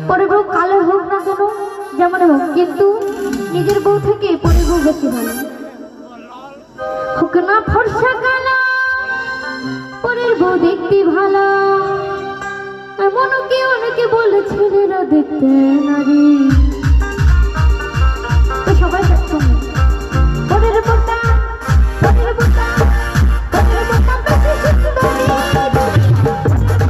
পরের বউ কালো হোক না কেন, যেমন হোক, কিন্তু নিজের বউ থেকে পরের বউ বেশি ভালো। হোক না ফর্সা কালো, পরের বউ দেখতে ভালো। এমন কি অনেকে বলে ছেলেরা দেখতে নারী। তো সবাই দেখতো পরের বউটা, পরের বউটা, পরের বউটা বেশি সুন্দরী।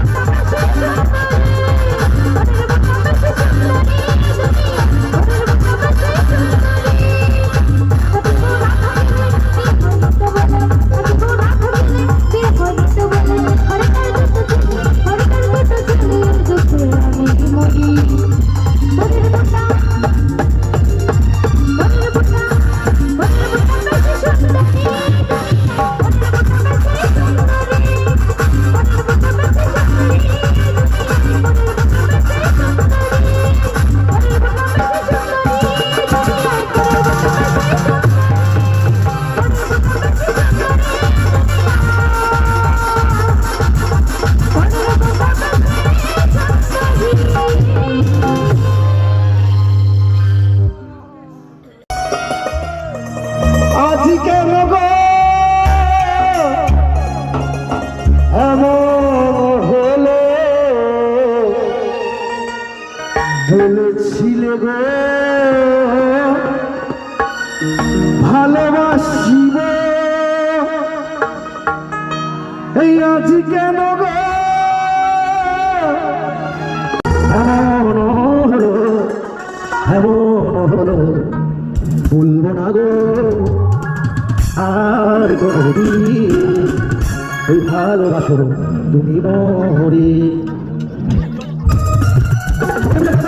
বলেছিলে গো ভালোবাসিব, এই আজ কেন গো এমন হলো, এমন হলো, বলবো না গো আর কোনদিন এই ভালোবাসো তুমি মরে।